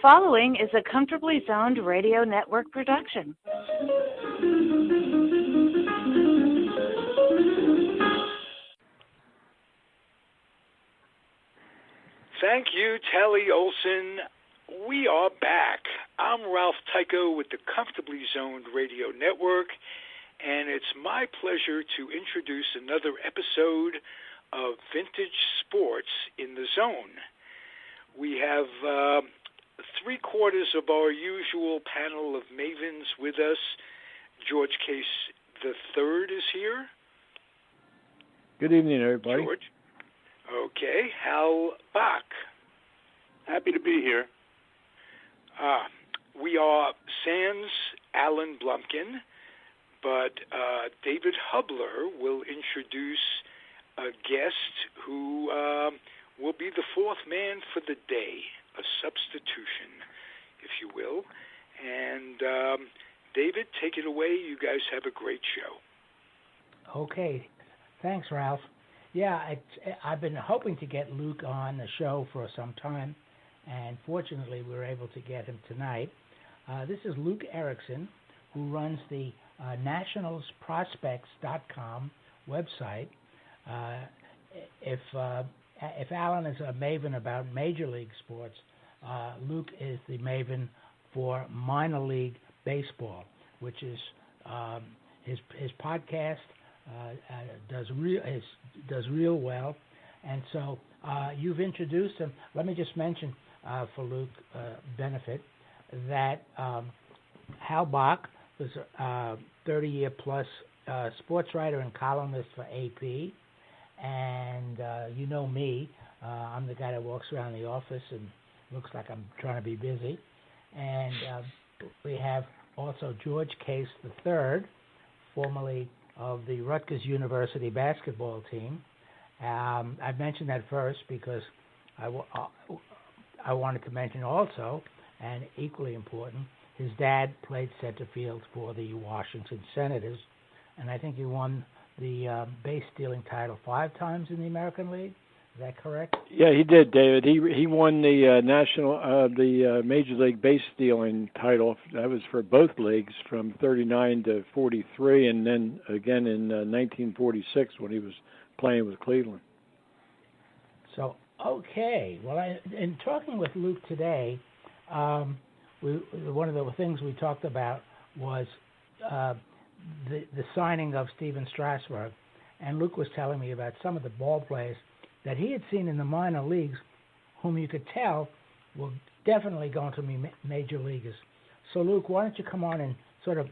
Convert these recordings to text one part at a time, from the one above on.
following is a Comfortably Zoned Radio Network production. Thank you, Telly Olson. We are back. I'm Ralph Tycho with the Comfortably Zoned Radio Network, and it's my pleasure to introduce another episode of Vintage Sports in the Zone. We have three-quarters of our usual panel of mavens with us. George Case III is here. Good evening, everybody. George. Okay. Hal Bock. Happy to be here. We are sans Alan Blumkin, but David Hubler will introduce a guest who will be the fourth man for the day, a substitution, if you will. And David, take it away. You guys have a great show. Okay. Thanks, Ralph. Yeah, I've been hoping to get Luke on the show for some time, and fortunately we were able to get him tonight. This is Luke Erickson, who runs the nationalsprospects.com website. If Alan is a maven about Major League sports, Luke is the maven for minor league baseball, which is his podcast does real well. And so you've introduced him. Let me just mention for Luke's benefit that Hal Bock was a 30-year plus sports writer and columnist for AP. And you know me, I'm the guy that walks around the office and looks like I'm trying to be busy. And we have also George Case III, formerly of the Rutgers University basketball team. I mentioned that first because I wanted to mention also, and equally important, his dad played center field for the Washington Senators, and I think he won the base stealing title 5 times in the American League. Is that correct? Yeah, he did, David. He won the Major League base stealing title. That was for both leagues from 39 to 43, and then again in 1946 when he was playing with Cleveland. So, okay. Well, in talking with Luke today, one of the things we talked about was the signing of Steven Strasburg, and Luke was telling me about some of the ball players that he had seen in the minor leagues whom you could tell were definitely going to be major leaguers. So, Luke, why don't you come on and sort of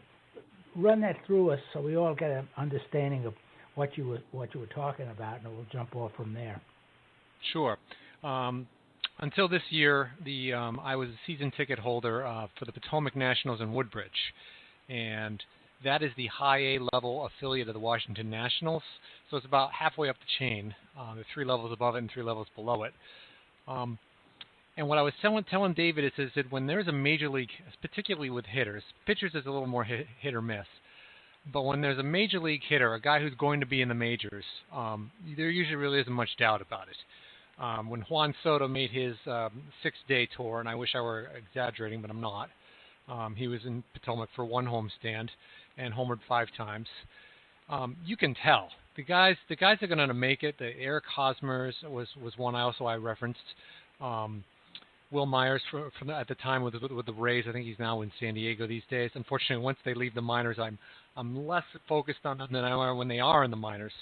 run that through us so we all get an understanding of what you were talking about, and we'll jump off from there. Sure. Until this year, I was a season ticket holder for the Potomac Nationals in Woodbridge, and that is the high A level affiliate of the Washington Nationals, so it's about halfway up the chain. There are 3 levels above it and 3 levels below it. And what I was telling David is that when there's a major league, particularly with hitters, pitchers is a little more hit or miss, but when there's a major league hitter, a guy who's going to be in the majors, there usually really isn't much doubt about it. When Juan Soto made his 6-day tour, and I wish I were exaggerating, but I'm not, he was in Potomac for 1 homestand and homered 5 times. You can tell the guys are going to make it. The Eric Hosmers was one I referenced. Will Myers at the time with the Rays. I think he's now in San Diego these days. Unfortunately, once they leave the minors, I'm less focused on them than I am when they are in the minors.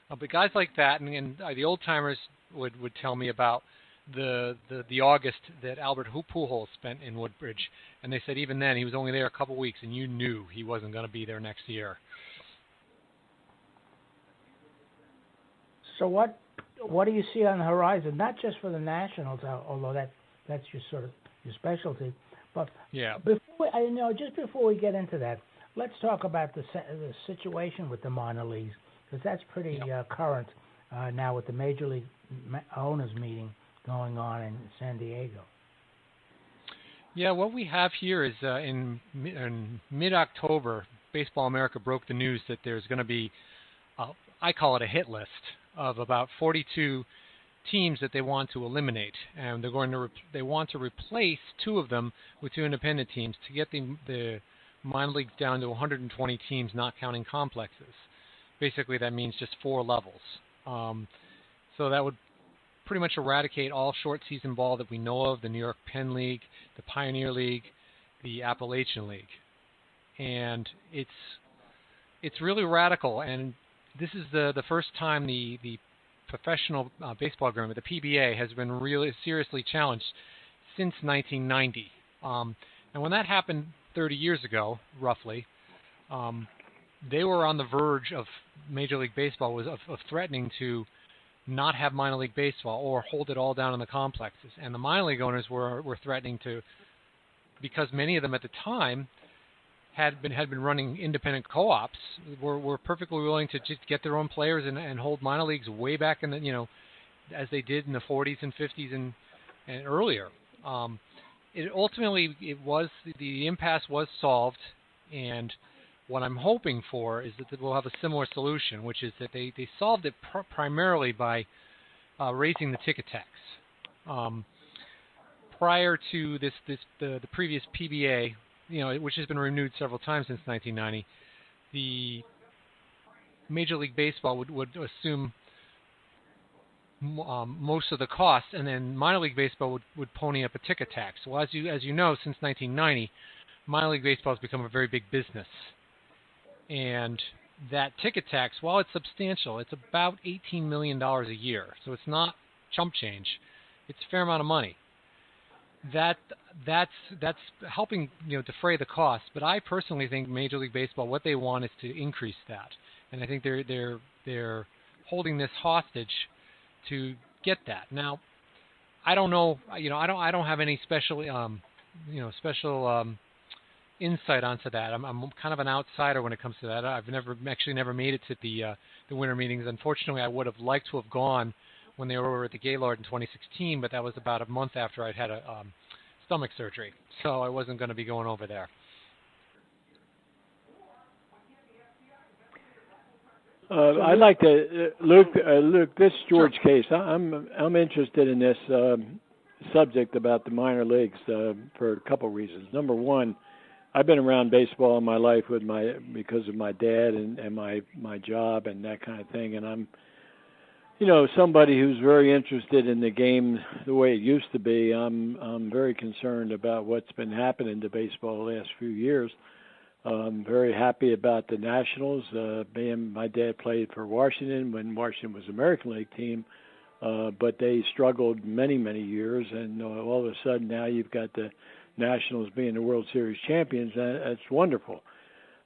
But guys like that, and the old timers would tell me about the August that Albert Pujols spent in Woodbridge, and they said even then he was only there a couple weeks, and you knew he wasn't going to be there next year. So what do you see on the horizon? Not just for the Nationals, although that's your sort of your specialty, but yeah. Just before we get into that, let's talk about the situation with the minor leagues, because that's pretty current now with the Major League owners meeting going on in San Diego. Yeah, what we have here is in mid-October, Baseball America broke the news that there's going to be, I call it a hit list, of about 42 teams that they want to eliminate, and they want to replace 2 of them with 2 independent teams to get the minor leagues down to 120 teams, not counting complexes. Basically, that means just 4 levels. So that would pretty much eradicate all short season ball that we know of: the New York Penn League, the Pioneer League, the Appalachian League, and it's really radical. And this is the first time the professional baseball agreement, the PBA, has been really seriously challenged since 1990. And when that happened 30 years ago, roughly, they were on the verge of Major League Baseball of threatening to not have minor league baseball or hold it all down in the complexes. And the minor league owners were threatening to, because many of them at the time had been running independent co-ops, were perfectly willing to just get their own players and hold minor leagues way back in the, as they did in the 40s and 50s and earlier. Ultimately, the impasse was solved, and what I'm hoping for is that we'll have a similar solution, which is that they solved it primarily by raising the ticket tax. Prior to the previous PBA, which has been renewed several times since 1990, the Major League Baseball would assume most of the cost, and then minor league baseball would pony up a ticket tax. Well, as you know, since 1990, minor league baseball has become a very big business, and that ticket tax, while it's substantial, it's about $18 million a year, so it's not chump change. It's a fair amount of money. That's helping defray the cost. But I personally think Major League Baseball, what they want is to increase that, and I think they're holding this hostage to get that. Now, I don't know. I don't have any special insight onto that. I'm kind of an outsider when it comes to that. I've never made it to the winter meetings. Unfortunately, I would have liked to have gone when they were over at the Gaylord in 2016, but that was about a month after I'd had a stomach surgery, so I wasn't going to be going over there. I'd like to, Luke. This is George Case. I'm interested in this subject about the minor leagues for a couple of reasons. Number one, I've been around baseball in my life because of my dad and my job and that kind of thing, and I'm somebody who's very interested in the game the way it used to be. I'm very concerned about what's been happening to baseball the last few years. I'm very happy about the Nationals. My dad played for Washington when Washington was an American League team, but they struggled many, many years, and all of a sudden now you've got the Nationals being the World Series champions. That's wonderful.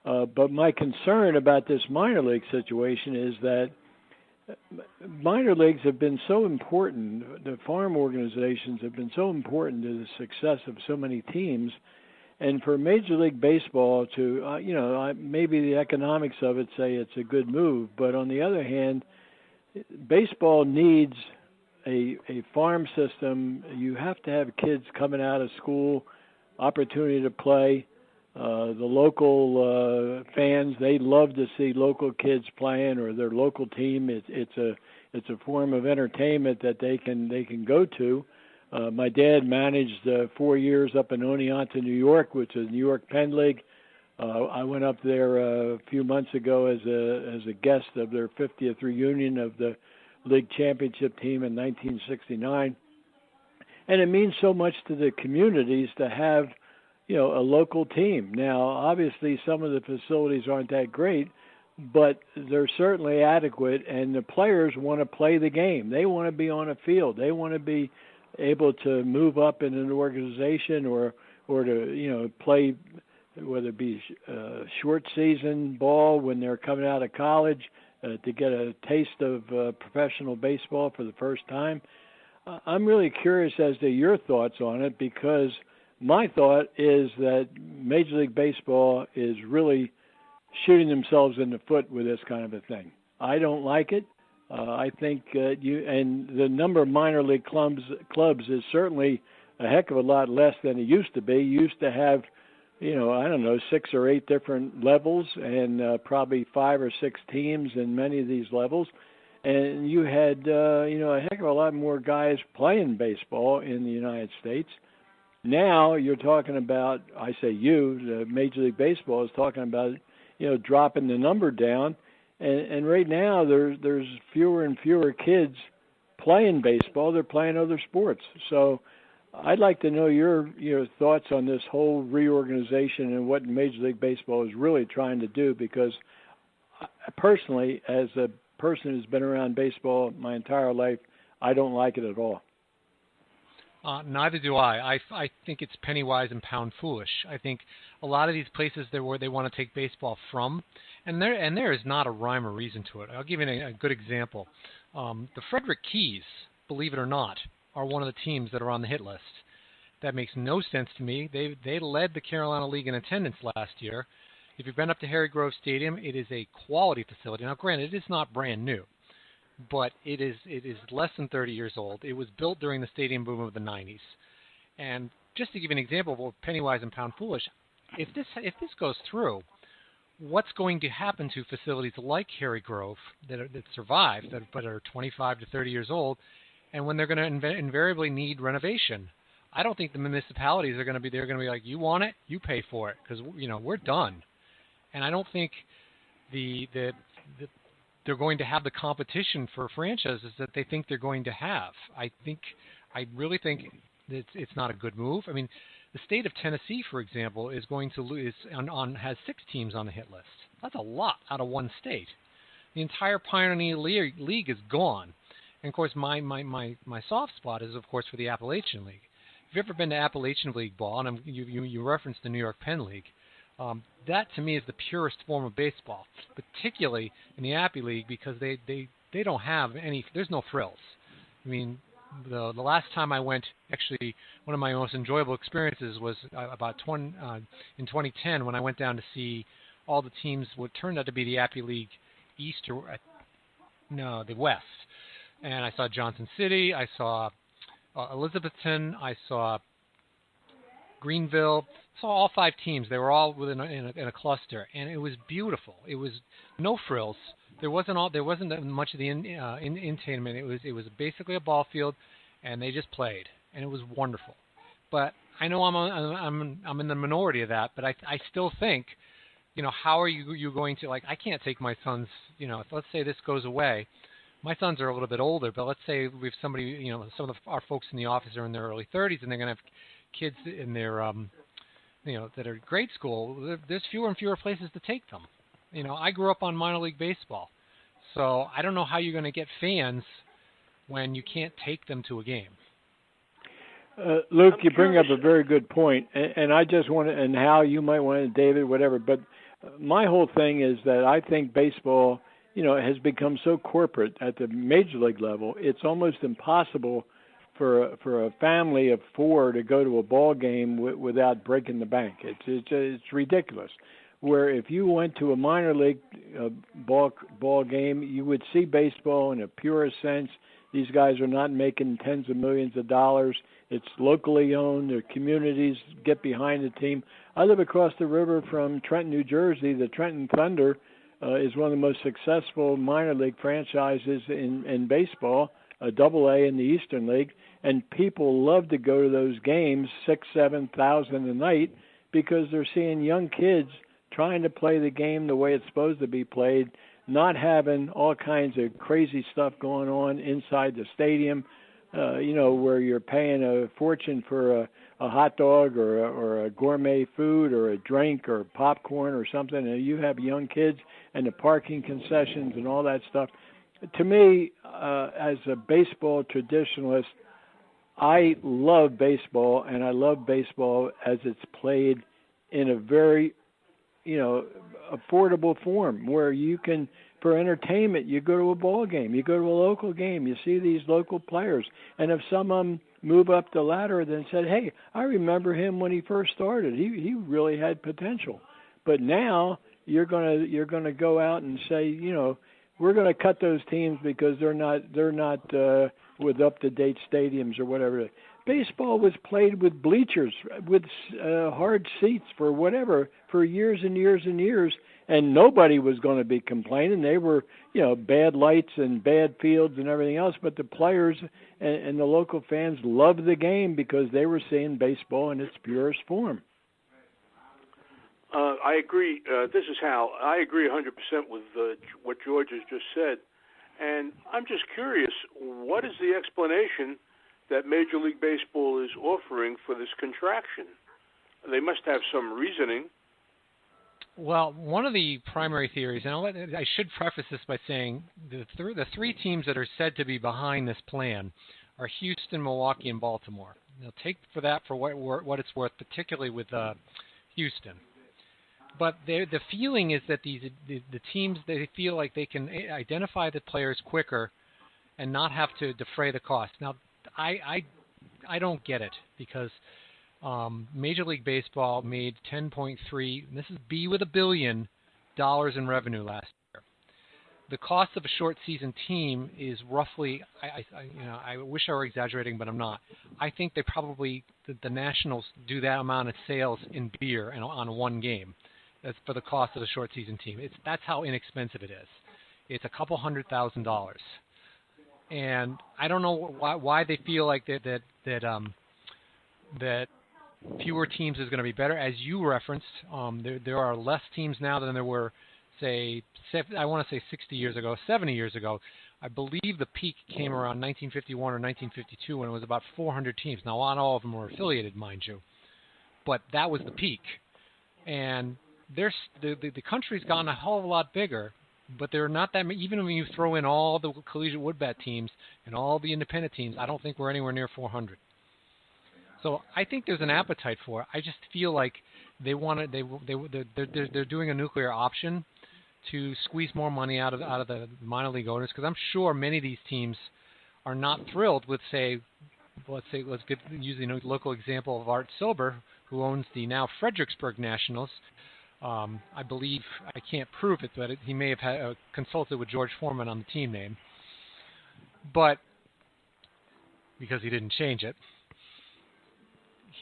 But my concern about this minor league situation is that minor leagues have been so important, the farm organizations have been so important to the success of so many teams, and for Major League Baseball to, maybe the economics of it say it's a good move, but on the other hand, baseball needs a farm system. You have to have kids coming out of school, opportunity to play. The local fans, they love to see local kids playing or their local team. It's a form of entertainment that they can go to. My dad managed 4 years up in Oneonta, New York, which is New York Penn League. I went up there a few months ago as a guest of their 50th reunion of the league championship team in 1969. And it means so much to the communities to have a local team. Now, obviously, some of the facilities aren't that great, but they're certainly adequate, and the players want to play the game. They want to be on a field. They want to be able to move up in an organization or to, play, whether it be short season ball when they're coming out of college, to get a taste of professional baseball for the first time. I'm really curious as to your thoughts on it, because my thought is that Major League Baseball is really shooting themselves in the foot with this kind of a thing. I don't like it. I think and the number of minor league clubs is certainly a heck of a lot less than it used to be. You used to have, 6 or 8 different levels and probably 5 or 6 teams in many of these levels. and you had a heck of a lot more guys playing baseball in the United States. Now you're talking about, I say you, the Major League Baseball is talking about, dropping the number down, and right now there's fewer and fewer kids playing baseball. They're playing other sports. So I'd like to know your thoughts on this whole reorganization and what Major League Baseball is really trying to do, because personally, as a person who's been around baseball my entire life, I don't like it at all. Neither do I. I think it's penny wise and pound foolish. I think a lot of these places where they want to take baseball from, and there is not a rhyme or reason to it. I'll give you a good example. The Frederick Keys, believe it or not, are one of the teams that are on the hit list. That makes no sense to me. They led the Carolina League in attendance last year. If you've been up to Harry Grove Stadium, it is a quality facility. Now, granted, it is not brand new, but it is less than 30 years old. It was built during the stadium boom of the 90s. And just to give you an example of penny wise and pound foolish, if this goes through, what's going to happen to facilities like Harry Grove that survive, but are 25 to 30 years old, and when they're going to invariably need renovation? I don't think the municipalities are going to be there. Going to be like, you want it, you pay for it, because we're done. And I don't think they're going to have the competition for franchises that they think they're going to have. I really think that it's not a good move. I mean, the state of Tennessee, for example, is going to has 6 teams on the hit list. That's a lot out of one state. The entire Pioneer League is gone. And of course, my soft spot is, of course, for the Appalachian League. If you've ever been to Appalachian League ball, and you referenced the New York Penn League, that to me is the purest form of baseball, particularly in the Appy League, because they don't have any. There's no thrills. I mean, the last time I went, actually, one of my most enjoyable experiences was in 2010 when I went down to see all the teams. What turned out to be the Appy League East the West, and I saw Johnson City, I saw Elizabethton, I saw Greenville. Saw all 5 teams. They were all in a cluster, and it was beautiful. It was no frills. There wasn't much of the entertainment. It was basically a ball field, and they just played, and it was wonderful. But I know I'm in the minority of that, but I still think, how are you going to, I can't take my sons, if let's say this goes away. My sons are a little bit older, but let's say we have somebody, some of our folks in the office are in their early 30s, and they're going to have kids in their that are grade school. There's fewer and fewer places to take them. I grew up on minor league baseball, so I don't know how you're going to get fans when you can't take them to a game. Luke, you bring up a very good point, and I just want to, and Hal, you might want to, David, whatever, but my whole thing is that I think baseball, has become so corporate at the major league level, it's almost impossible for a family of 4 to go to a ball game without breaking the bank. It's ridiculous. Where if you went to a minor league ball game, you would see baseball in a purest sense. These guys are not making tens of millions of dollars. It's locally owned. Their communities get behind the team. I live across the river from Trenton, New Jersey. The Trenton Thunder is one of the most successful minor league franchises in baseball, a AA in the Eastern League, and people love to go to those games, 6,000-7,000 a night, because they're seeing young kids trying to play the game the way it's supposed to be played, not having all kinds of crazy stuff going on inside the stadium, where you're paying a fortune for a hot dog or a gourmet food or a drink or popcorn or something, and you have young kids and the parking concessions and all that stuff. To me, as a baseball traditionalist, I love baseball, and I love baseball as it's played in a very, affordable form where you can, for entertainment, you go to a ball game, you go to a local game, you see these local players, and if some of them move up the ladder, then said, hey, I remember him when he first started. He really had potential. But now you're gonna go out and say, we're going to cut those teams because they're not with up-to-date stadiums or whatever. baseball was played with bleachers, with hard seats for years and years and years, and nobody was going to be complaining. They were, bad lights and bad fields and everything else, but the players and the local fans loved the game because they were seeing baseball in its purest form. I agree. This is Hal. I agree 100% with what George has just said. And I'm just curious, what is the explanation that Major League Baseball is offering for this contraction? They must have some reasoning. Well, one of the primary theories, and I should preface this by saying the three teams that are said to be behind this plan are Houston, Milwaukee, and Baltimore. Now, take for that for what it's worth, particularly with Houston. But the feeling is that the teams, they feel like they can identify the players quicker and not have to defray the cost. Now, I don't get it because Major League Baseball made $10.3, and this is B with $1 billion in revenue last year. The cost of a short season team is roughly, I wish I were exaggerating, but I'm not. I think they probably, the Nationals do that amount of sales in beer and on one game. That's for the cost of the short season team. That's how inexpensive it is. It's $200,000, and I don't know why they feel like that fewer teams is going to be better. As you referenced, there are less teams now than there were, say, I want to say 60 years ago, 70 years ago. I believe the peak came around 1951 or 1952 when it was about 400 teams. Now, not all of them were affiliated, mind you, but that was the peak, and the country's gotten a hell of a lot bigger, but there are not that many. Even when you throw in all the collegiate wood bat teams and all the independent teams, I don't think we're anywhere near 400. So I think there's an appetite for it. I just feel like they're doing a nuclear option to squeeze more money out of the minor league owners, because I'm sure many of these teams are not thrilled with, let's use the local example of Art Silber, who owns the now Fredericksburg Nationals. I believe, I can't prove it, but he may have consulted with George Foreman on the team name, but because he didn't change it.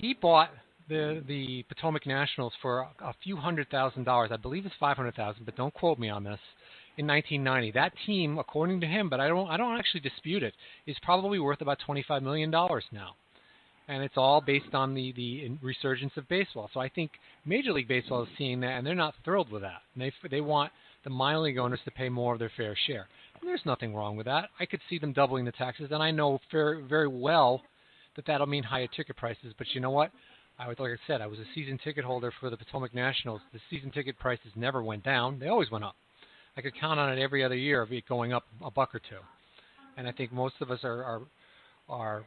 He bought the Potomac Nationals for a few $100,000. I believe it's $500,000, but don't quote me on this. In 1990, that team, according to him, but I don't actually dispute it, is probably worth about $25 million now. And it's all based on the resurgence of baseball. So I think Major League Baseball is seeing that, and they're not thrilled with that. And they want the minor league owners to pay more of their fair share. And there's nothing wrong with that. I could see them doubling the taxes, and I know very, very well that that'll mean higher ticket prices. But you know what? Like I said, I was a season ticket holder for the Potomac Nationals. The season ticket prices never went down. They always went up. I could count on it every other year of it going up a buck or two. And I think most of us are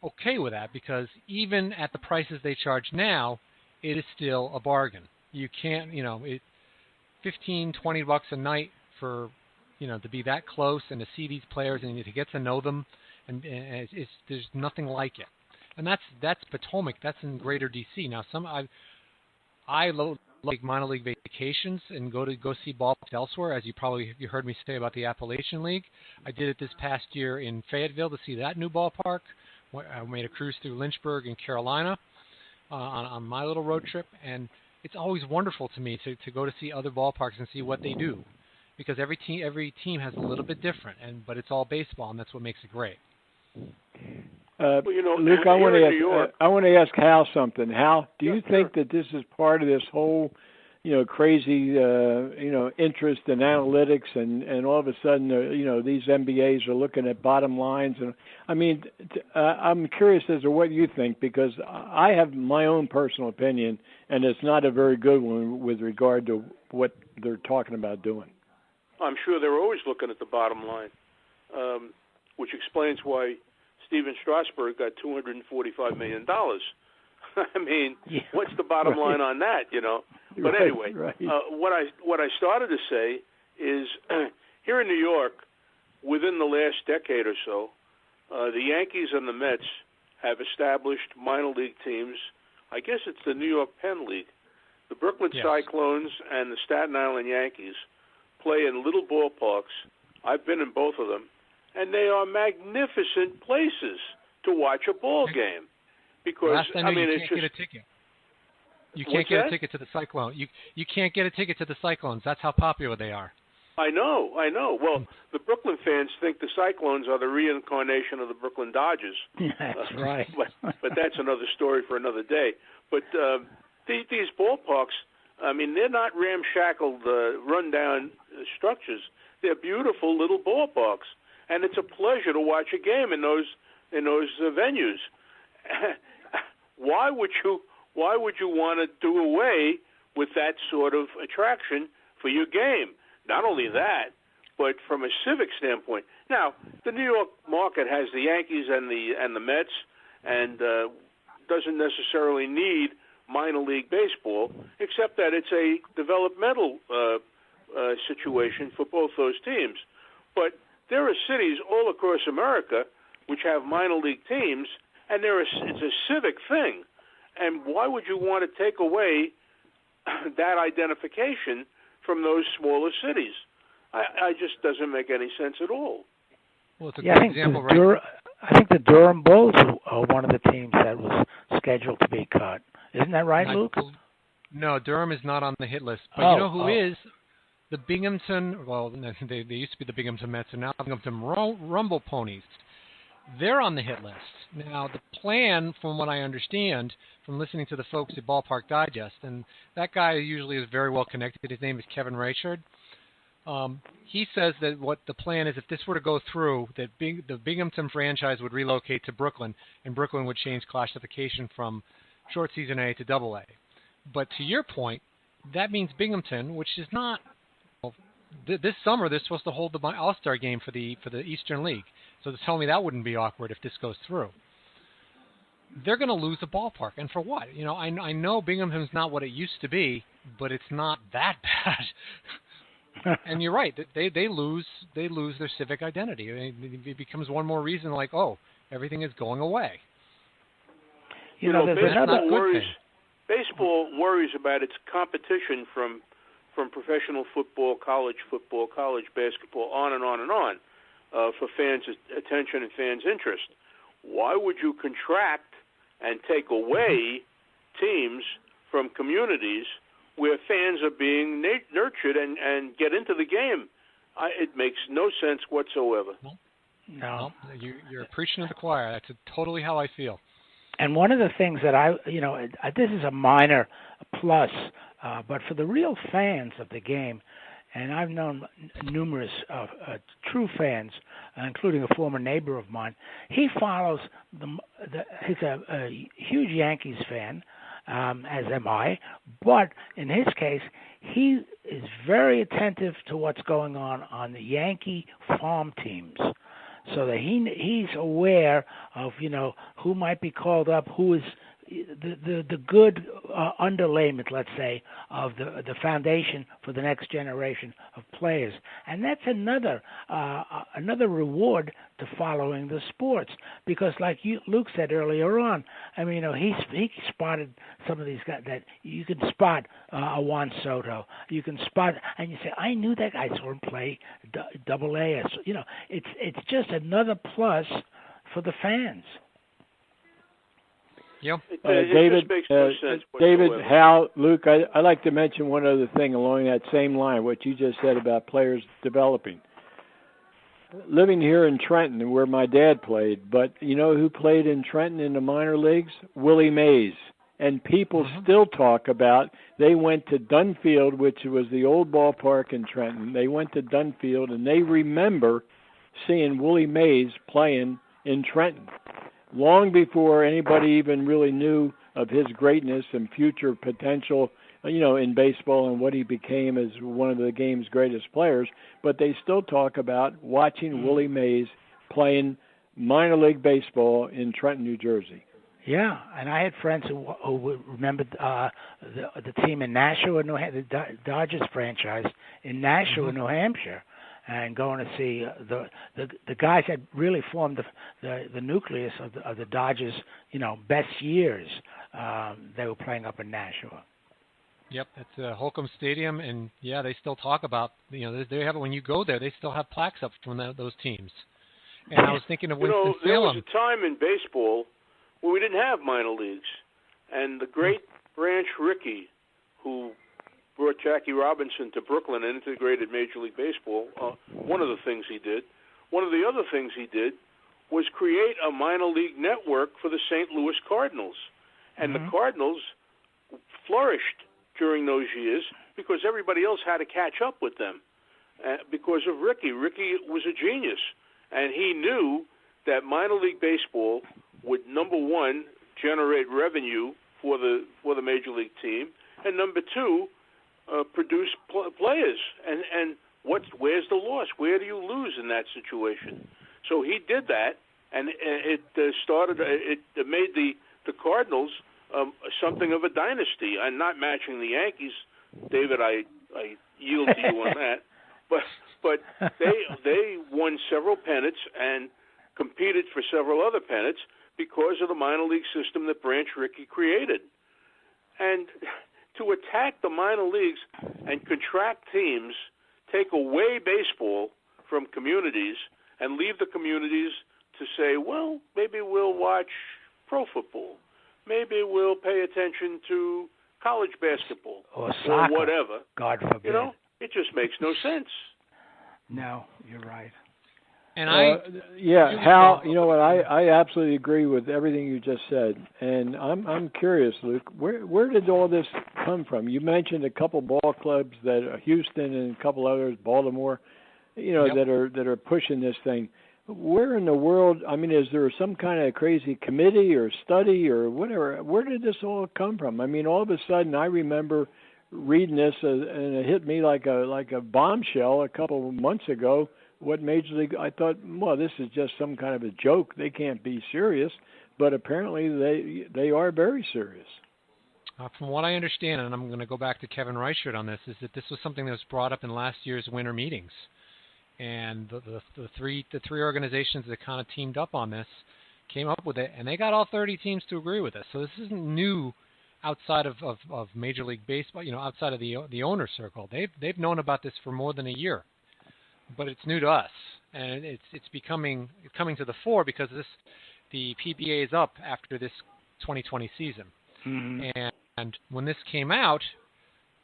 okay with that, because even at the prices they charge now, it is still a bargain. You can't, $15, $20 a night for, to be that close and to see these players and to get to know them, and there's nothing like it. And that's Potomac. That's in Greater DC. Now, I like minor league vacations and go see ballparks elsewhere, as you heard me say about the Appalachian League. I did it this past year in Fayetteville to see that new ballpark. I made a cruise through Lynchburg and Carolina on my little road trip, and it's always wonderful to me to go to see other ballparks and see what they do, because every team has a little bit different, but it's all baseball, and that's what makes it great. Luke, I want to ask Hal something. Hal, do you think that this is part of this whole, crazy, interest in analytics, and all of a sudden, these MBAs are looking at bottom lines, and I'm curious as to what you think, because I have my own personal opinion, and it's not a very good one with regard to what they're talking about doing. I'm sure they're always looking at the bottom line, which explains why Steven Strasburg got $245 million. What's the bottom line on that, But anyway, what I started to say is here in New York, within the last decade or so, the Yankees and the Mets have established minor league teams. I guess it's the New York Penn League. The Brooklyn Cyclones and the Staten Island Yankees play in little ballparks. I've been in both of them, and they are magnificent places to watch a ball game. because last I knew, you it's can't just get a ticket. You can't get a ticket to the Cyclone. You can't get a ticket to the Cyclones. That's how popular they are. I know. Well, the Brooklyn fans think the Cyclones are the reincarnation of the Brooklyn Dodgers. That's right. But that's another story for another day. But these ballparks, I mean, they're not ramshackled, rundown structures. They're beautiful little ballparks, and it's a pleasure to watch a game in those venues. Why would you want to do away with that sort of attraction for your game? Not only that, but from a civic standpoint. Now, the New York market has the Yankees and the Mets, and doesn't necessarily need minor league baseball, except that it's a developmental situation for both those teams. But there are cities all across America which have minor league teams, and it's a civic thing. And why would you want to take away that identification from those smaller cities? I just doesn't make any sense at all. Well, it's a good example, right? I think the Durham Bulls are one of the teams that was scheduled to be cut. Isn't that right, Luke? No, Durham is not on the hit list. But you know who is? The Binghamton, well, they used to be the Binghamton Mets, and now Binghamton Rumble Ponies. They're on the hit list. Now, the plan, from what I understand, from listening to the folks at Ballpark Digest, and that guy usually is very well connected. His name is Kevin Raychard. He says that what the plan is, if this were to go through, that the Binghamton franchise would relocate to Brooklyn, and Brooklyn would change classification from short season A to Double A. But to your point, that means Binghamton, which is not. Well, this summer they're supposed to hold the All-Star game for the Eastern League. So to tell me that wouldn't be awkward if this goes through. They're going to lose the ballpark, and for what? You know, I know Binghamton's not what it used to be, but it's not that bad. And you're right, they lose their civic identity. It becomes one more reason, like, oh, everything is going away. You know, baseball worries about its competition from professional football, college basketball, on and on and on, for fans' attention and fans' interest. Why would you contract and take away teams from communities where fans are being nurtured and get into the game? It makes no sense whatsoever. No. You're preaching to the choir. That's totally how I feel. And one of the things that this is a minor plus, but for the real fans of the game, and I've known numerous true fans, including a former neighbor of mine. He follows he's a huge Yankees fan, as am I. But in his case, he is very attentive to what's going on the Yankee farm teams, so that he's aware of who might be called up, who is the good underlayment, let's say, of the foundation for the next generation of players, and that's another reward to following the sports, because like Luke said earlier on, I mean, he spotted some of these guys that you can spot a Juan Soto, you can spot, and you say, I knew that guy, saw him play Double A. It's just another plus for the fans. Yep. David, makes no sense David, Hal, Luke, I'd like to mention one other thing along that same line, what you just said about players developing. Living here in Trenton, where my dad played, but you know who played in Trenton in the minor leagues? Willie Mays. And people still talk about, they went to Dunfield, which was the old ballpark in Trenton. They went to Dunfield, and they remember seeing Willie Mays playing in Trenton, long before anybody even really knew of his greatness and future potential, in baseball and what he became as one of the game's greatest players. But they still talk about watching Willie Mays playing minor league baseball in Trenton, New Jersey. Yeah, and I had friends who remembered the team in Nashua, the Dodgers franchise in Nashua, New Hampshire, and going to see the guys that really formed the nucleus of the Dodgers, best years. They were playing up in Nashua. Yep, it's Holcomb Stadium, and yeah, they still talk about they have, when you go there, they still have plaques up from those teams. And I was thinking of Winston-Salem. There was a time in baseball where we didn't have minor leagues. And the great Branch Rickey, who brought Jackie Robinson to Brooklyn and integrated Major League Baseball, one of the things he did. One of the other things he did was create a minor league network for the St. Louis Cardinals. And the Cardinals flourished during those years because everybody else had to catch up with them because of Rickey. Rickey was a genius, and he knew that minor league baseball would, number one, generate revenue for the major league team, and number two, produce players. And where's the loss? Where do you lose in that situation? So he did that, and it made the Cardinals something of a dynasty, and not matching the Yankees. David, I yield to you on that. But they won several pennants and competed for several other pennants because of the minor league system that Branch Rickey created. And to attack the minor leagues and contract teams, take away baseball from communities and leave the communities to say, well, maybe we'll watch pro football. Maybe we'll pay attention to college basketball or soccer, or whatever. God forbid. You know, it just makes no sense. No, you're right. And Hal, you know what? I absolutely agree with everything you just said, and I'm curious, Luke. Where did all this come from? You mentioned a couple ball clubs that Houston and a couple others, Baltimore, that are pushing this thing. Where in the world? I mean, is there some kind of crazy committee or study or whatever? Where did this all come from? I mean, all of a sudden, I remember reading this, and it hit me like a bombshell a couple of months ago. What Major League? I thought, well, this is just some kind of a joke. They can't be serious, but apparently they are very serious. From what I understand, and I'm going to go back to Kevin Reichert on this, is that this was something that was brought up in last year's winter meetings, and the three organizations that kind of teamed up on this came up with it, and they got all 30 teams to agree with this. So this isn't new outside of Major League Baseball, outside of the owner circle. They've known about this for more than a year. But it's new to us, and it's coming to the fore because the PBA is up after this 2020 season. Mm-hmm. And when this came out,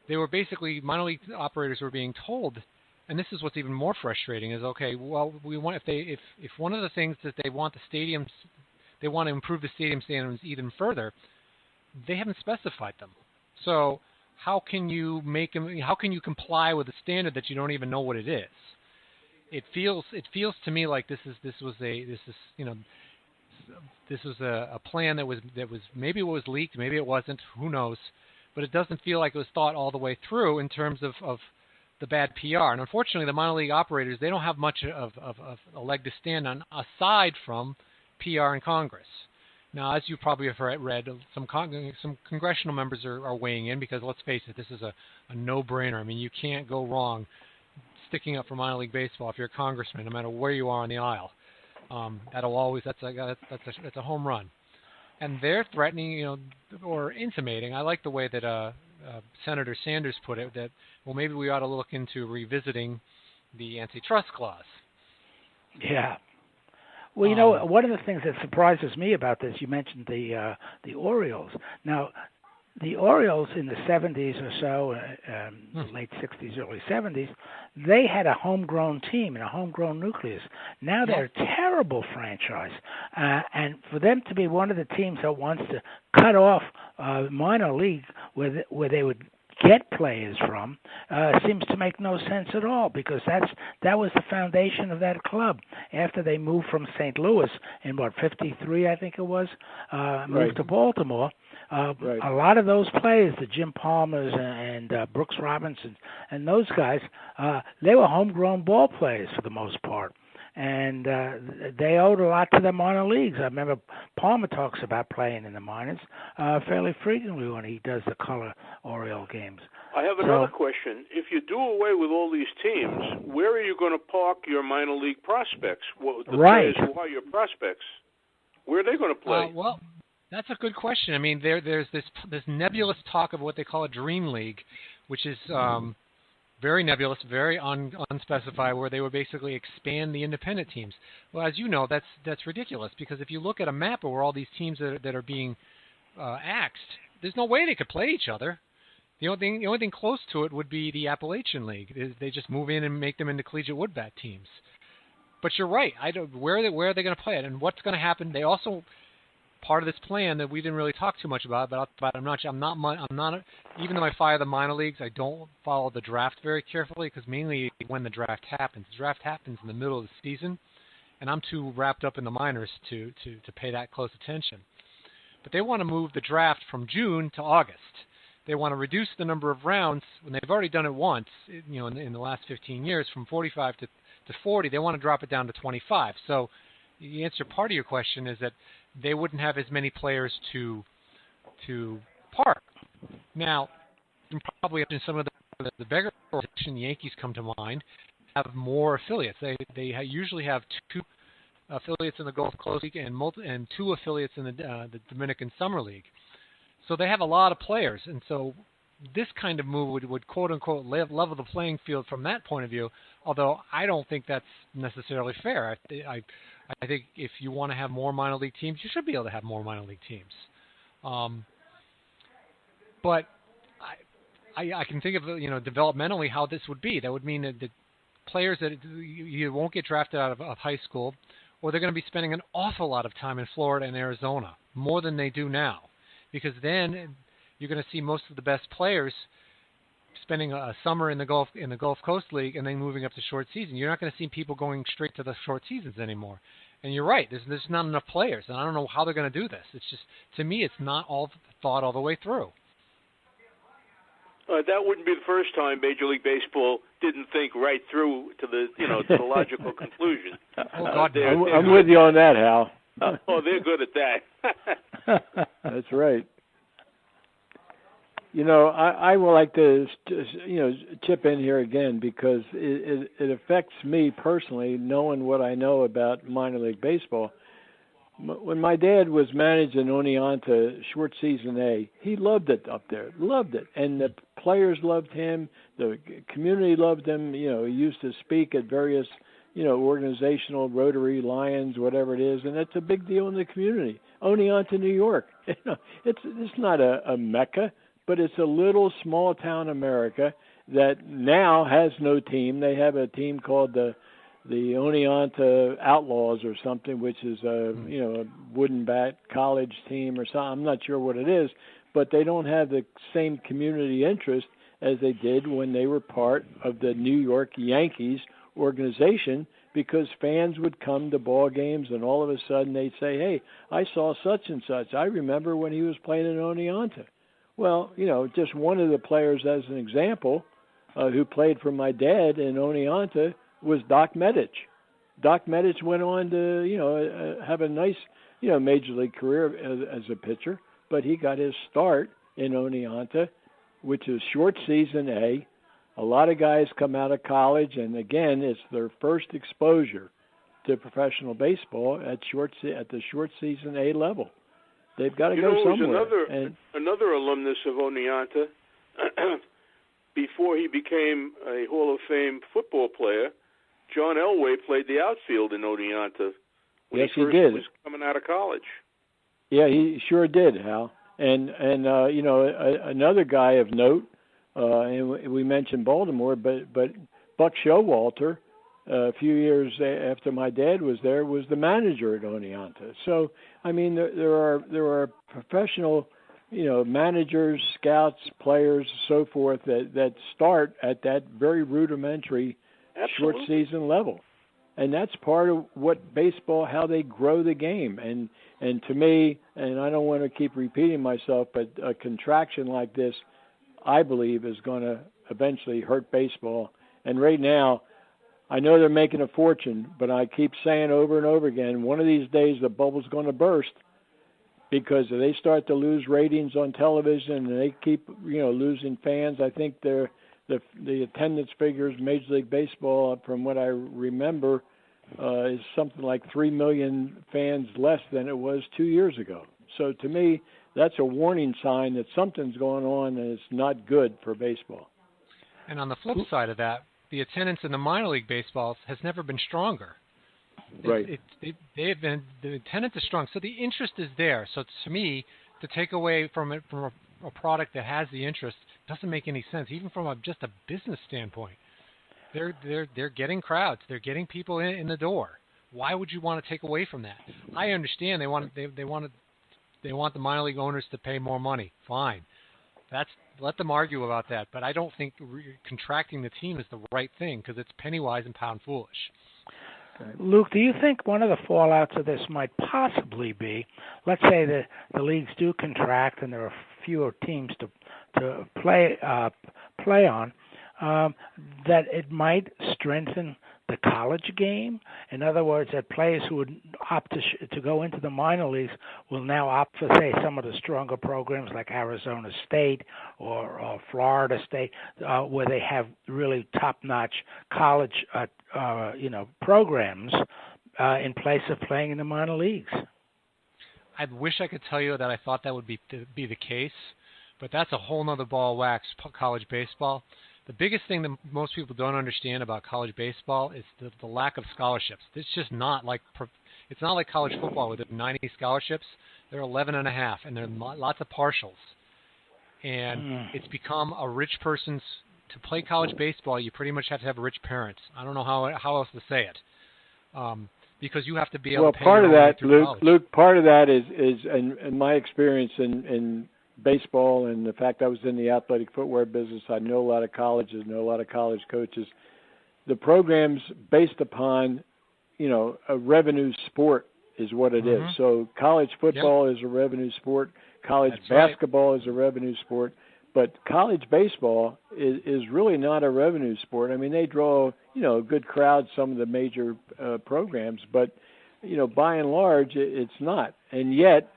they were basically minor league operators were being told, and this is what's even more frustrating is we want if one of the things that they want they want to improve the stadium standards even further, they haven't specified them. So how can you comply with a standard that you don't even know what it is? It feels to me like this was a plan that was maybe it was leaked, maybe it wasn't, who knows, but it doesn't feel like it was thought all the way through in terms of the bad PR. And unfortunately, the minor league operators, they don't have much of a leg to stand on aside from PR in Congress. Now, as you probably have read, some congressional members are weighing in because let's face it, this is a no-brainer. I mean, you can't go wrong sticking up for minor league baseball if you're a congressman, no matter where you are on the aisle. That's a home run. And they're threatening, or intimating. I like the way that Senator Sanders put it, that maybe we ought to look into revisiting the antitrust clause. Yeah. Well, one of the things that surprises me about this, you mentioned the Orioles. Now, the Orioles in the 70s or so, late 60s, early 70s, they had a homegrown team and a homegrown nucleus. Now they're a terrible franchise. And for them to be one of the teams that wants to cut off minor league where they would get players from seems to make no sense at all because that was the foundation of that club. After they moved from St. Louis in, 53, I think it was, moved to Baltimore, a lot of those players, the Jim Palmers and Brooks Robinson and those guys, they were homegrown ball players for the most part. And they owed a lot to the minor leagues. I remember Palmer talks about playing in the minors fairly frequently when he does the color Oriole games. I have another question. If you do away with all these teams, where are you going to park your minor league prospects? Players who are your prospects, where are they going to play? Well, that's a good question. I mean, there's this nebulous talk of what they call a dream league, which is very nebulous, very unspecified, where they would basically expand the independent teams. Well, as you know, that's ridiculous, because if you look at a map of where all these teams that are being axed, there's no way they could play each other. The only thing close to it would be the Appalachian League. They just move in and make them into collegiate woodbat teams. But you're right. Where are they going to play it, and what's going to happen? They also, part of this plan that we didn't really talk too much about, but I'm not. Even though I follow the minor leagues, I don't follow the draft very carefully, because mainly when the draft happens. The draft happens in the middle of the season, and I'm too wrapped up in the minors to pay that close attention. But they want to move the draft from June to August. They want to reduce the number of rounds when they've already done it once, in the last 15 years, from 45 to 40. They want to drop it down to 25. So the answer part of your question is that they wouldn't have as many players to park. Now, you can probably have some of the bigger organizations, the Yankees come to mind, have more affiliates. They usually have 2 affiliates in the Gulf Coast League and 2 affiliates in the Dominican Summer League. So they have a lot of players, and so this kind of move would quote-unquote level the playing field from that point of view, although I don't think that's necessarily fair. I think if you want to have more minor league teams, you should be able to have more minor league teams. But I can think of, developmentally how this would be. That would mean that the players that you won't get drafted out of high school, or they're going to be spending an awful lot of time in Florida and Arizona, more than they do now. Because then you're going to see most of the best players spending a summer in the Gulf Coast League and then moving up to short season. You're not going to see people going straight to the short seasons anymore. And you're right. There's not enough players, and I don't know how they're going to do this. It's just, to me, it's not all thought all the way through. That wouldn't be the first time Major League Baseball didn't think right through to the to the logical conclusion. Oh God, I'm with you on that, Hal. They're good at that. That's right. I would like to, chip in here again, because it affects me personally, knowing what I know about minor league baseball. When my dad was managing Oneonta short season A, he loved it up there, loved it. And the players loved him, the community loved him. He used to speak at various, organizational, Rotary, Lions, whatever it is, and it's a big deal in the community. Oneonta, New York. It's not a mecca, but it's a little small town America that now has no team. They have a team called the Oneonta Outlaws or something, which is a wooden bat college team or something. I'm not sure what it is, but they don't have the same community interest as they did when they were part of the New York Yankees organization, because fans would come to ball games and all of a sudden they'd say, "Hey, I saw such and such. I remember when he was playing in Oneonta." Well, just one of the players as an example who played for my dad in Oneonta was Doc Medich. Doc Medich went on to, have a nice, major league career as a pitcher, but he got his start in Oneonta, which is short season A. A lot of guys come out of college, and again, it's their first exposure to professional baseball at the short season A level. They've got to go somewhere. Another alumnus of Oneonta, before he became a Hall of Fame football player, John Elway played the outfield in Oneonta when yes, he first did. was coming out of college. Yeah, he sure did, Hal. And another guy of note, and we mentioned Baltimore, but Buck Showalter, a few years after my dad was there, was the manager at Oneonta. So, I mean, there are professional, managers, scouts, players, so forth that start at that very rudimentary Absolutely. short season level. And that's part of what baseball, how they grow the game. And to me, and I don't want to keep repeating myself, but a contraction like this, I believe, is going to eventually hurt baseball. And right now, I know they're making a fortune, but I keep saying over and over again, one of these days the bubble's going to burst, because if they start to lose ratings on television and they keep, losing fans, I think the attendance figures, Major League Baseball, from what I remember, is something like 3 million fans less than it was 2 years ago. So to me, that's a warning sign that something's going on and it's not good for baseball. And on the flip side of that, the attendance in the minor league baseballs has never been stronger. Right. The attendance is strong, so the interest is there. So to me, to take away from it from a product that has the interest doesn't make any sense, even from just a business standpoint. They're getting crowds, they're getting people in the door. Why would you want to take away from that? I understand they want the minor league owners to pay more money. Fine, let them argue about that. But I don't think contracting the team is the right thing because it's penny wise and pound foolish. Luke, do you think one of the fallouts of this might possibly be, let's say that the leagues do contract and there are fewer teams to play on, that it might strengthen the college game? In other words, that players who would opt to go into the minor leagues will now opt for, say, some of the stronger programs like Arizona State or Florida State, where they have really top-notch college, programs in place of playing in the minor leagues. I wish I could tell you that I thought that would be the case, but that's a whole nother ball of wax, college baseball. The biggest thing that most people don't understand about college baseball is the lack of scholarships. It's just not like it's not like college football with 90 scholarships. There are 11.5, and there are lots of partials. And it's become a rich person's to play college baseball. You pretty much have to have rich parents. I don't know how else to say it, because you have to be able to pay part of that, Luke. Luke, part of that is in my experience in baseball and the fact I was in the athletic footwear business. I know a lot of colleges, know a lot of college coaches. The program's based upon, a revenue sport is what it is. So college football is a revenue sport. College basketball is a revenue sport. But college baseball is really not a revenue sport. I mean, they draw, a good crowd, some of the major programs. But, by and large, it's not. And yet,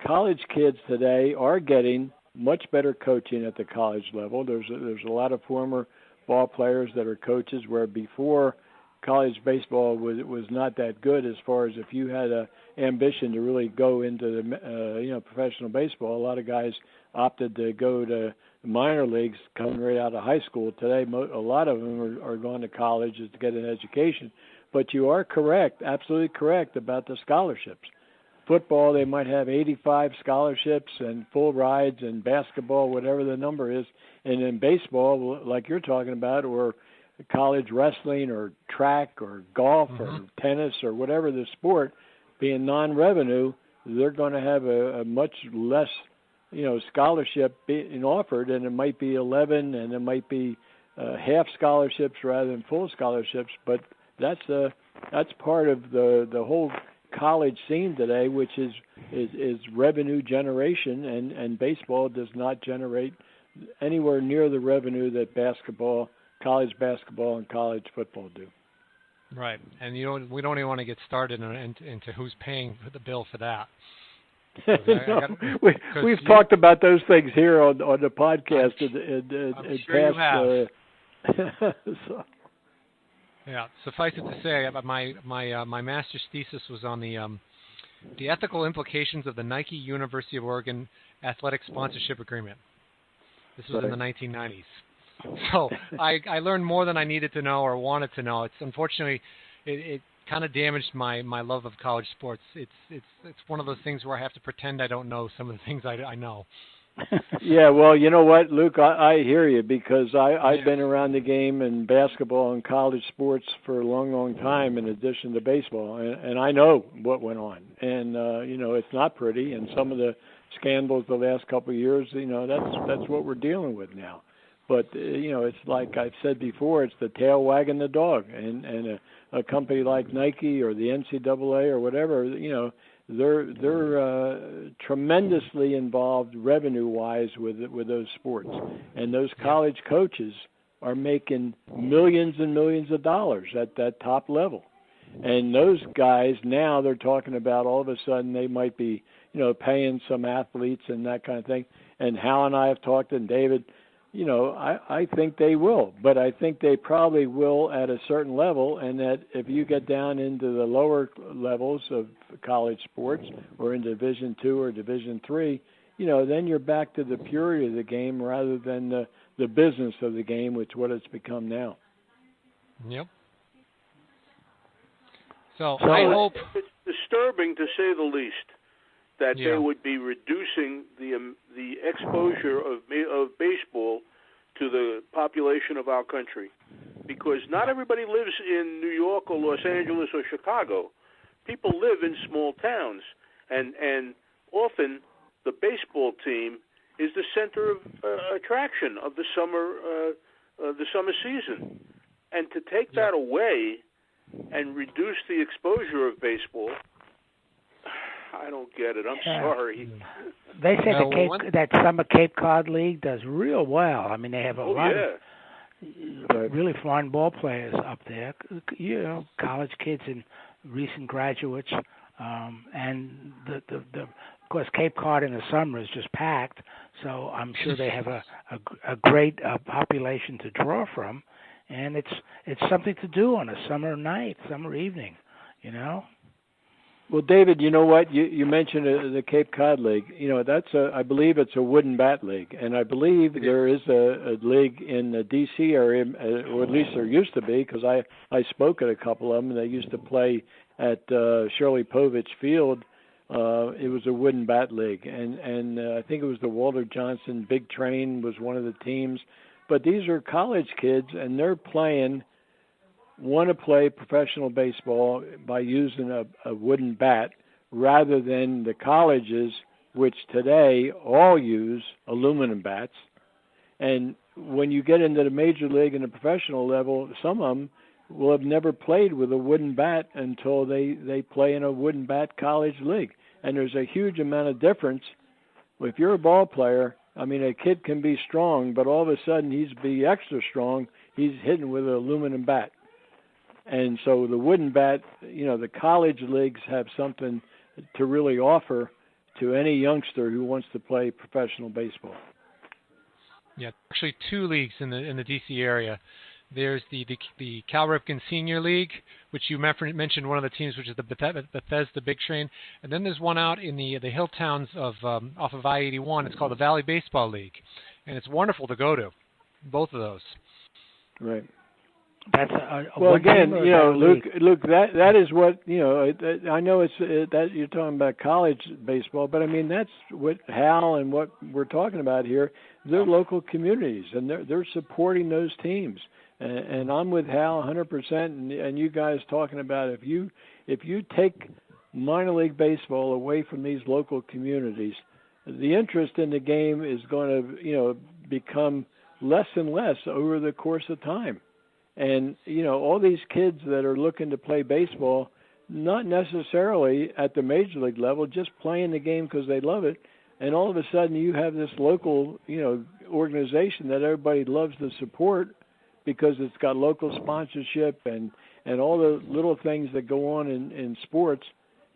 college kids today are getting much better coaching at the college level. There's a lot of former ball players that are coaches where before college baseball was not that good as far as if you had a ambition to really go into the professional baseball. A lot of guys opted to go to the minor leagues coming right out of high school. Today, a lot of them are going to college to get an education. But you are correct, absolutely correct about the scholarships. Football, they might have 85 scholarships and full rides, and basketball, whatever the number is. And in baseball, like you're talking about, or college wrestling or track or golf or tennis or whatever the sport, being non-revenue, they're going to have a much less, scholarship being offered, and it might be 11 and it might be half scholarships rather than full scholarships. But that's part of the whole college scene today, which is revenue generation, and baseball does not generate anywhere near the revenue that college basketball and college football do. Right, and we don't even want to get started into who's paying the bill for that. We've talked about those things here on the podcast. I'm sure you have. So. Yeah, suffice it to say, my master's thesis was on the ethical implications of the Nike University of Oregon athletic sponsorship agreement. This was in the 1990s. So I learned more than I needed to know or wanted to know. It's unfortunately it kind of damaged my love of college sports. It's one of those things where I have to pretend I don't know some of the things I know. Yeah, well, you know what, Luke, I hear you, because I've been around the game in basketball and college sports for a long, long time in addition to baseball, and I know what went on. And, it's not pretty, and some of the scandals the last couple of years, that's what we're dealing with now. But, it's like I've said before, it's the tail wagging the dog, and a company like Nike or the NCAA or whatever, they're tremendously involved revenue-wise with those sports, and those college coaches are making millions and millions of dollars at that top level. And those guys now, they're talking about all of a sudden they might be, paying some athletes and that kind of thing. And Hal and I have talked, and David, I think they will, but I think they probably will at a certain level, and that if you get down into the lower levels of college sports or in Division II or Division III, then you're back to the purity of the game rather than the business of the game, which is what it's become now. Yep. So I hope it's disturbing, to say the least, that they would be reducing the exposure of baseball to the population of our country, because not everybody lives in New York or Los Angeles or Chicago. People live in small towns, and often the baseball team is the center of attraction of the summer season, and to take that away and reduce the exposure of baseball, I don't get it. I'm sorry. They say that summer Cape Cod League does real well. I mean, they have a lot of really fine ball players up there. College kids and recent graduates, and of course Cape Cod in the summer is just packed. So I'm sure they have a great population to draw from, and it's something to do on a summer night, summer evening, Well, David, you know what? You mentioned the Cape Cod League. I believe it's a wooden bat league, and I believe there is a league in the D.C. area, or at least there used to be, because I spoke at a couple of them. They used to play at Shirley Povich Field. It was a wooden bat league, and I think it was the Walter Johnson Big Train was one of the teams. But these are college kids, and they're want to play professional baseball by using a wooden bat rather than the colleges, which today all use aluminum bats. And when you get into the major league and the professional level, some of them will have never played with a wooden bat until they play in a wooden bat college league. And there's a huge amount of difference. If you're a ball player, I mean, a kid can be strong, but all of a sudden he's be extra strong. He's hitting with an aluminum bat. And so the wooden bat, the college leagues have something to really offer to any youngster who wants to play professional baseball. Yeah, actually two leagues in the D.C. area. There's the Cal Ripken Senior League, which you mentioned one of the teams, which is the Bethesda Big Train, and then there's one out in the hill towns of off of I-81. It's called the Valley Baseball League, and it's wonderful to go to. Both of those. Right. That's well, again, Luke, that is what I know. It's that you're talking about college baseball, but I mean that's what Hal and what we're talking about here. They're local communities, and they're supporting those teams. And I'm with Hal 100%. And you guys talking about if you take minor league baseball away from these local communities, the interest in the game is going to become less and less over the course of time. And, all these kids that are looking to play baseball, not necessarily at the major league level, just playing the game because they love it. And all of a sudden you have this local, organization that everybody loves to support because it's got local sponsorship and all the little things that go on in sports.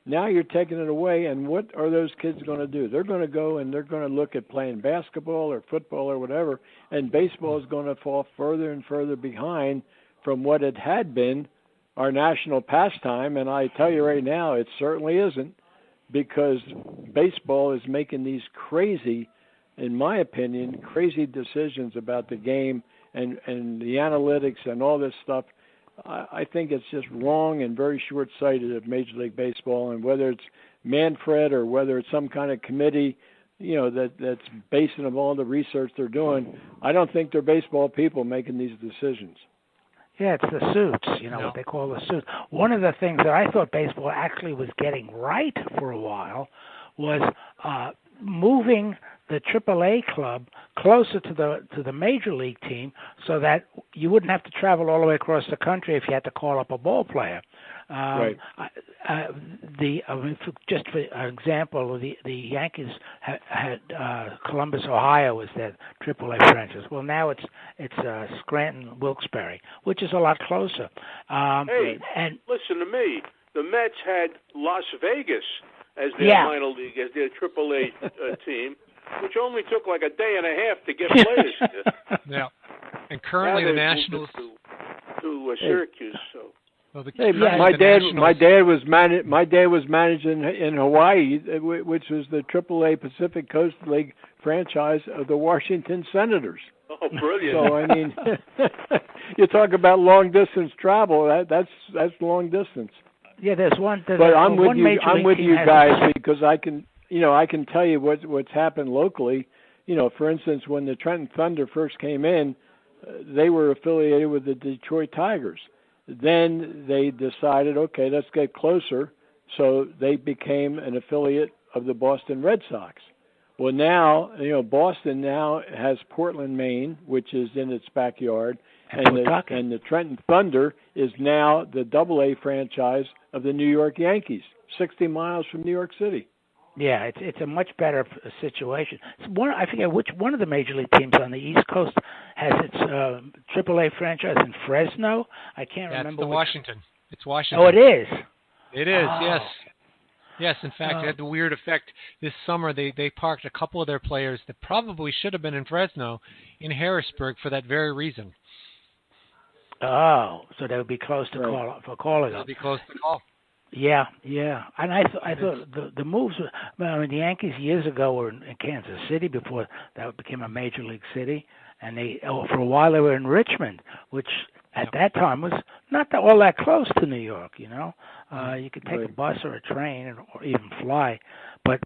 Now you're taking it away, and what are those kids going to do? They're going to go and they're going to look at playing basketball or football or whatever, and baseball is going to fall further and further behind from what it had been, our national pastime. And I tell you right now, it certainly isn't, because baseball is making these crazy, in my opinion, crazy decisions about the game and the analytics and all this stuff. I think it's just wrong and very short-sighted of Major League Baseball, and whether it's Manfred or whether it's some kind of committee, that's basing of all the research they're doing, I don't think they're baseball people making these decisions. Yeah, it's the suits, what they call the suits. One of the things that I thought baseball actually was getting right for a while was moving the AAA club closer to the major league team, so that you wouldn't have to travel all the way across the country if you had to call up a ball player. Right. Just for example, the Yankees had Columbus, Ohio, as their AAA franchise. Well, now it's Scranton, Wilkes-Barre, which is a lot closer. And listen to me. The Mets had Las Vegas as their minor league, as their AAA team, which only took like a day and a half to get players. Yeah. And currently the Nationals to Syracuse. So. Well, my dad was managing in Hawaii, which was the AAA Pacific Coast League franchise of the Washington Senators. Oh, brilliant! So I mean, you talk about long distance travel. That's long distance. Yeah, there's one. But I'm with you. I'm with you guys because I can tell you what's happened locally. For instance, when the Trenton Thunder first came in, they were affiliated with the Detroit Tigers. Then they decided, okay, let's get closer. So they became an affiliate of the Boston Red Sox. Well, now, Boston now has Portland, Maine, which is in its backyard. And the Trenton Thunder is now the AA franchise of the New York Yankees, 60 miles from New York City. Yeah, it's a much better situation. I forget which one of the major league teams on the East Coast has its AAA franchise in Fresno. I can't remember. It's Washington. It's Washington. Oh, it is. It is. Yes. Yes. In fact, it had the weird effect this summer. They parked a couple of their players that probably should have been in Fresno in Harrisburg for that very reason. Oh, so they would be close to calling. They'll be close to call. Yeah, and I thought the moves. I mean, the Yankees years ago were in Kansas City before that became a major league city, and for a while they were in Richmond, which at that time was not all that close to New York. You could take a bus or a train or even fly, but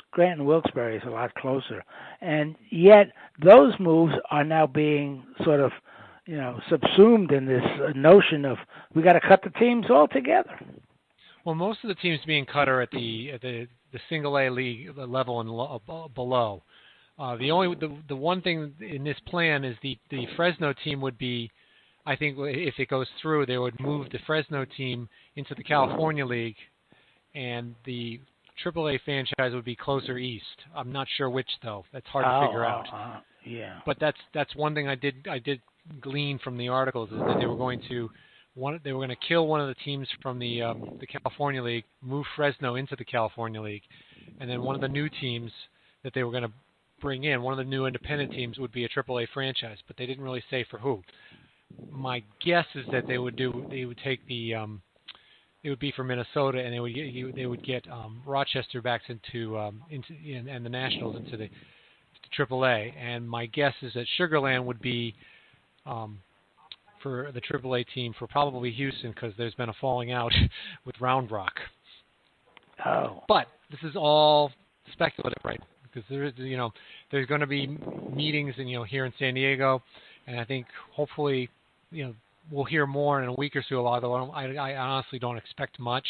Scranton Wilkes-Barre is a lot closer, and yet those moves are now being sort of subsumed in this notion of we got to cut the teams all together. Well, most of the teams being cut are at the single A league level and below. The one thing in this plan is the Fresno team would be, I think if it goes through, they would move the Fresno team into the California League, and the AAA franchise would be closer east. I'm not sure which though. That's hard to figure out. Yeah. But that's one thing I did glean from the articles is that they were going to kill one of the teams from the California League, move Fresno into the California League, and then one of the new teams that they were going to bring in, one of the new independent teams would be a AAA franchise, but they didn't really say for who. My guess is that it would be for Minnesota, and they would get Rochester back into and the Nationals into the AAA, and my guess is that Sugarland would be for the AAA team for probably Houston because there's been a falling out with Round Rock. Oh. But this is all speculative, right? Because there's going to be meetings here in San Diego, and I think hopefully we'll hear more in a week or so. Although I honestly don't expect much.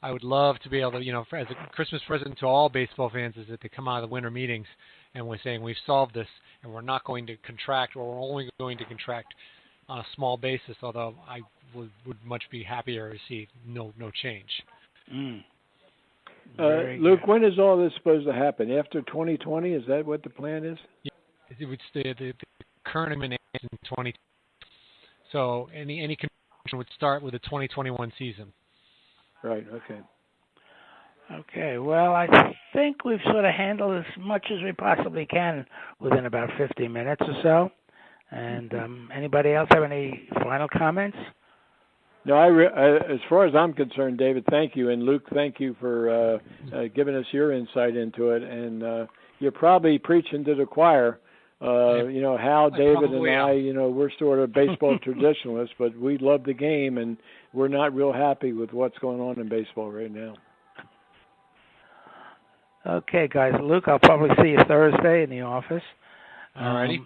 I would love to be able to, as a Christmas present to all baseball fans, is that they come out of the winter meetings and we're saying we've solved this and we're not going to contract, or we're only going to contract on a small basis. Although I would much be happier to see no change. Luke, when is all this supposed to happen? After 2020? Is that what the plan is? Yeah, the current administration in 2020. So any convention would start with the 2021 season. Right. Okay. Okay. Well, I think we've sort of handled as much as we possibly can within about 50 minutes or so. And anybody else have any final comments? No, as far as I'm concerned, David, thank you, and Luke, thank you for giving us your insight into it. And you're probably preaching to the choir. Hal, David, and I, we're sort of baseball traditionalists, but we love the game, and we're not real happy with what's going on in baseball right now. Okay, guys. Luke, I'll probably see you Thursday in the office. All righty.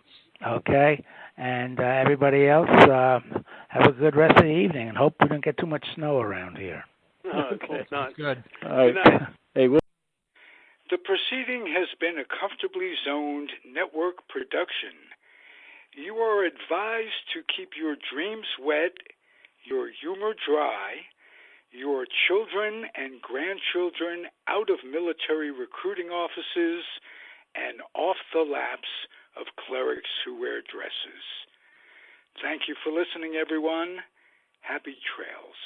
Okay. And everybody else, have a good rest of the evening, and hope we don't get too much snow around here. Okay. Not good. All right. Hey, The proceeding has been a Comfortably Zoned network production. You are advised to keep your dreams wet, your humor dry, your children and grandchildren out of military recruiting offices and off the laps of clerics who wear dresses. Thank you for listening, everyone. Happy trails.